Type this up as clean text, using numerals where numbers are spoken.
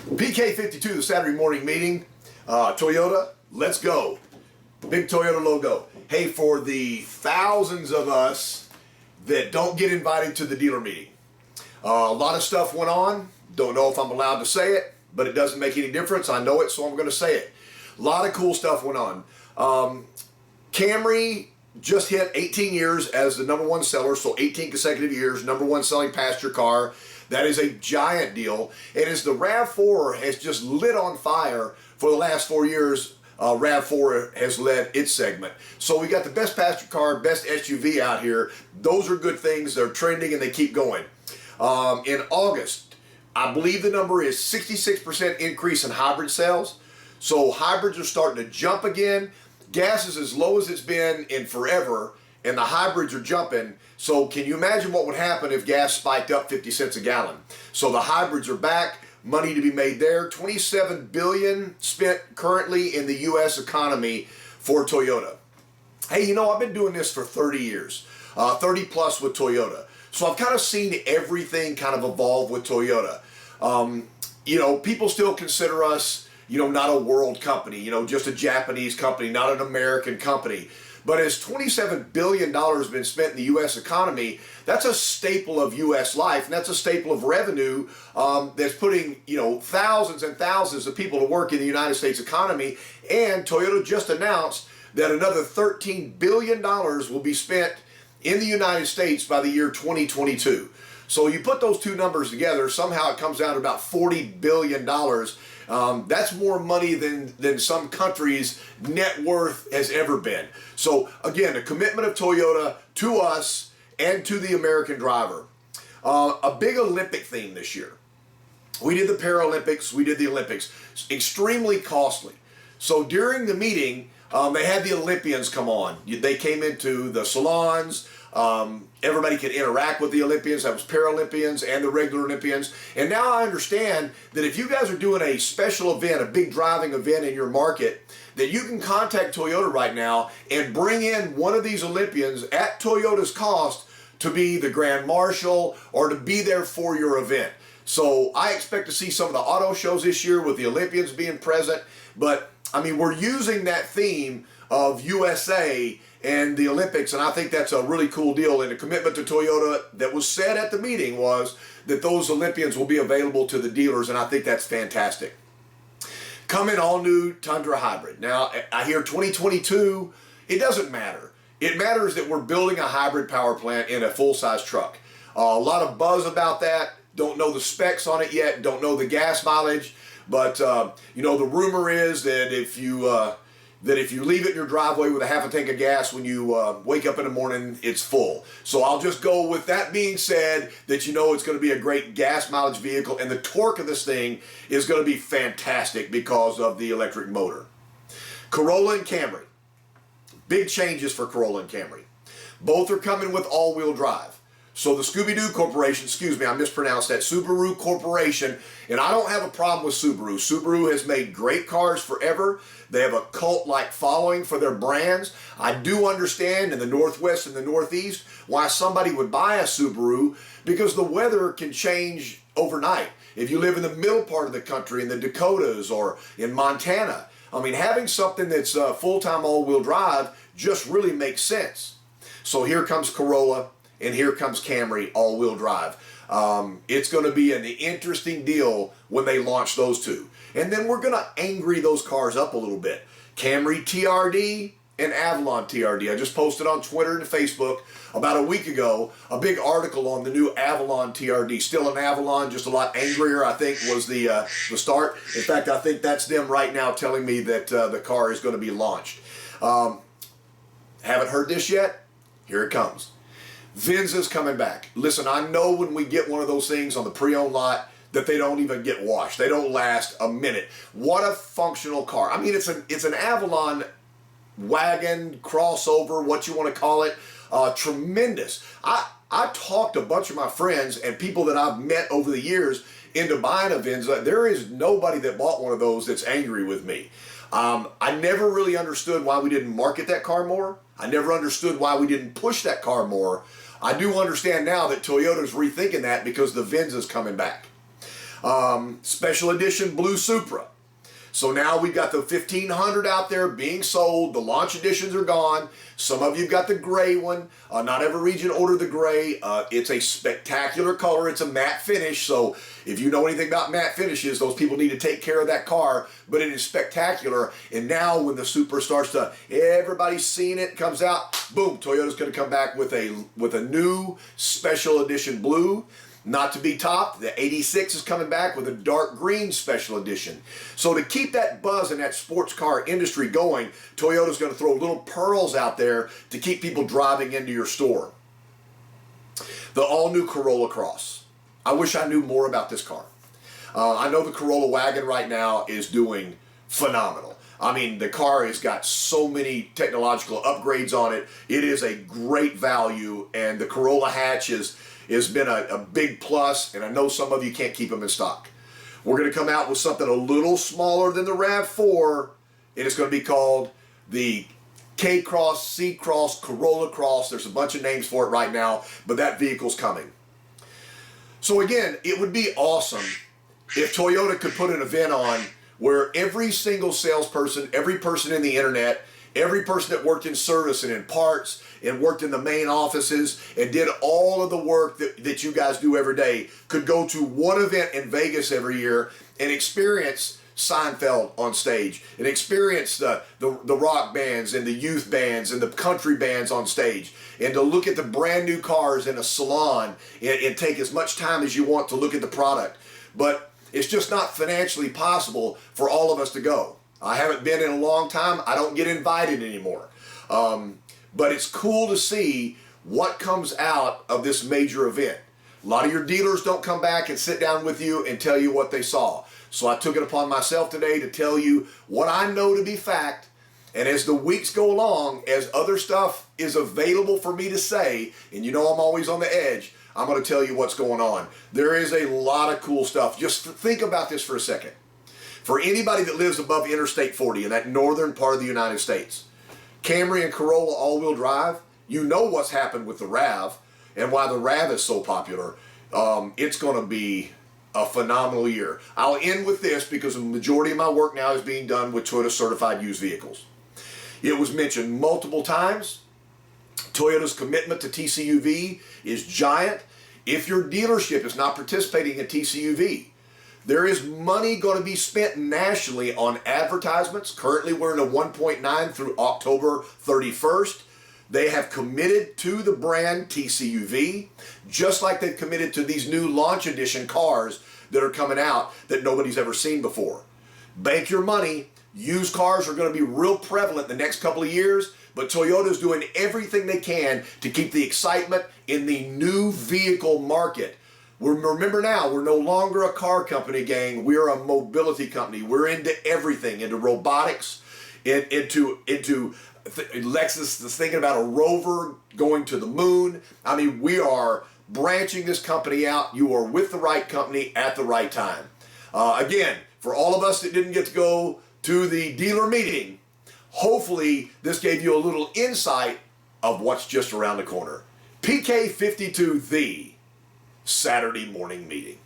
PK52, the Saturday morning meeting. Toyota, let's go. Big Toyota logo. Hey, for the thousands of us that don't get invited to the dealer meeting, a lot of stuff went on. Don't know if I'm allowed to say it, but it doesn't make any difference. I know it, so I'm going to say it. A lot of cool stuff went on. Camry just hit 18 years as the #1 seller, so 18 consecutive years, #1 selling passenger car. That is a giant deal. And as the RAV4 has just lit on fire for the last 4 years, RAV4 has led its segment. So we got the best passenger car, best SUV out here. Those are good things. They're trending and they keep going. In August, I believe the number is 66% increase in hybrid sales. So hybrids are starting to jump again. Gas is as low as it's been in forever, and the hybrids are jumping. So can you imagine what would happen if gas spiked up 50 cents a gallon? So the hybrids are back, money to be made there. $27 billion spent currently in the US economy for Toyota. Hey, you know, I've been doing this for 30 years, 30 plus with Toyota. So I've kind of seen everything kind of evolve with Toyota. You know, people still consider us, you know, not a world company, you know, just a Japanese company, not an American company. But as $27 billion has been spent in the U.S. economy, that's a staple of U.S. life, and that's a staple of revenue that's putting, you know, thousands and thousands of people to work in the United States economy. And Toyota just announced that another $13 billion will be spent in the United States by the year 2022. So you put those two numbers together, somehow it comes out to about $40 billion. That's more money than some countries' net worth has ever been. So again, a commitment of Toyota to us and to the American driver. A big Olympic theme this year. We did the Paralympics, we did the Olympics. Extremely costly. So during the meeting, they had the Olympians come on. They came into the salons. Everybody could interact with the Olympians. That was Paralympians and the regular Olympians. And now I understand that if you guys are doing a special event, a big driving event in your market, that you can contact Toyota right now and bring in one of these Olympians at Toyota's cost to be the Grand Marshal or to be there for your event. So I expect to see some of the auto shows this year with the Olympians being present. But I mean, we're using that theme of USA and the Olympics, and I think that's a really cool deal. And the commitment to Toyota that was said at the meeting was that those Olympians will be available to the dealers, and I think that's fantastic. Coming all new Tundra Hybrid. Now, I hear 2022, it doesn't matter. It matters that we're building a hybrid power plant in a full-size truck. A lot of buzz about that. Don't know the specs on it yet, don't know the gas mileage, but you know, the rumor is that if you leave it in your driveway with a half a tank of gas, when you wake up in the morning, it's full. So I'll just go with that being said, that you know it's going to be a great gas mileage vehicle, and the torque of this thing is going to be fantastic because of the electric motor. Corolla and Camry. Big changes for Corolla and Camry. Both are coming with all-wheel drive. So the Scooby-Doo Corporation, excuse me, I mispronounced that, Subaru Corporation, and I don't have a problem with Subaru. Subaru has made great cars forever. They have a cult-like following for their brands. I do understand in the Northwest and the Northeast why somebody would buy a Subaru, because the weather can change overnight. If you live in the middle part of the country, in the Dakotas or in Montana, I mean, having something that's full-time all-wheel drive just really makes sense. So here comes Corolla. And here comes Camry all-wheel drive. It's going to be an interesting deal when they launch those two. And then we're going to angry those cars up a little bit. Camry TRD and Avalon TRD. I just posted on Twitter and Facebook about a week ago a big article on the new Avalon TRD. Still an Avalon, just a lot angrier, I think, was the start. In fact, I think that's them right now telling me that the car is going to be launched. Haven't heard this yet? Here it comes. Venza's coming back. Listen, I know when we get one of those things on the pre-owned lot that they don't even get washed. They don't last a minute. What a functional car. I mean, it's an Avalon wagon, crossover, what you want to call it. Tremendous. I talked to a bunch of my friends and people that I've met over the years into buying a Venza. There is nobody that bought one of those that's angry with me. I never really understood why we didn't market that car more. I never understood why we didn't push that car more. I do understand now that Toyota's rethinking that because the Venza's coming back. Special edition blue Supra. So now we've got the 1500 out there being sold. The launch editions are gone. Some of you got the gray one. Not every region ordered the gray. It's a spectacular color. It's a matte finish. So if you know anything about matte finishes, those people need to take care of that car. But it is spectacular. And now when the Supra starts to, everybody's seeing it, comes out, boom, Toyota's going to come back with a new special edition blue. Not to be topped, the 86 is coming back with a dark green special edition. So to keep that buzz in that sports car industry going, Toyota's going to throw little pearls out there to keep people driving into your store. The all-new Corolla Cross. I wish I knew more about this car. I know the Corolla wagon right now is doing phenomenal. I mean, the car has got so many technological upgrades on it. It is a great value, and the Corolla hatch has been a big plus, and I know some of you can't keep them in stock. We're going to come out with something a little smaller than the RAV4, and it's going to be called the K-Cross, C-Cross, Corolla Cross. There's a bunch of names for it right now, but that vehicle's coming. So again, it would be awesome if Toyota could put an event on where every single salesperson, every person in the internet, every person that worked in service and in parts and worked in the main offices and did all of the work that you guys do every day could go to one event in Vegas every year and experience Seinfeld on stage and experience the rock bands and the youth bands and the country bands on stage, and to look at the brand new cars in a salon and take as much time as you want to look at the product. But it's just not financially possible for all of us to go. I haven't been in a long time. I don't get invited anymore. But it's cool to see what comes out of this major event. A lot of your dealers don't come back and sit down with you and tell you what they saw. So I took it upon myself today to tell you what I know to be fact. And as the weeks go along, as other stuff is available for me to say, and you know I'm always on the edge, I'm going to tell you what's going on. There is a lot of cool stuff. Just think about this for a second. For anybody that lives above Interstate 40 in that northern part of the United States, Camry and Corolla all-wheel drive, you know what's happened with the RAV and why the RAV is so popular. It's going to be a phenomenal year. I'll end with this because the majority of my work now is being done with Toyota certified used vehicles. It was mentioned multiple times. Toyota's commitment to TCUV is giant. If your dealership is not participating in TCUV, there is money going to be spent nationally on advertisements. Currently, we're in a 1.9 through October 31st. They have committed to the brand TCUV, just like they've committed to these new launch edition cars that are coming out that nobody's ever seen before. Bank your money. Used cars are going to be real prevalent the next couple of years, but Toyota's doing everything they can to keep the excitement in the new vehicle market. Remember now, we're no longer a car company, gang. We're a mobility company. We're into everything, into robotics, into Lexus is thinking about a rover going to the moon. I mean, we are branching this company out. You are with the right company at the right time. Again, for all of us that didn't get to go to the dealer meeting, hopefully this gave you a little insight of what's just around the corner. PK52, the Saturday morning meeting.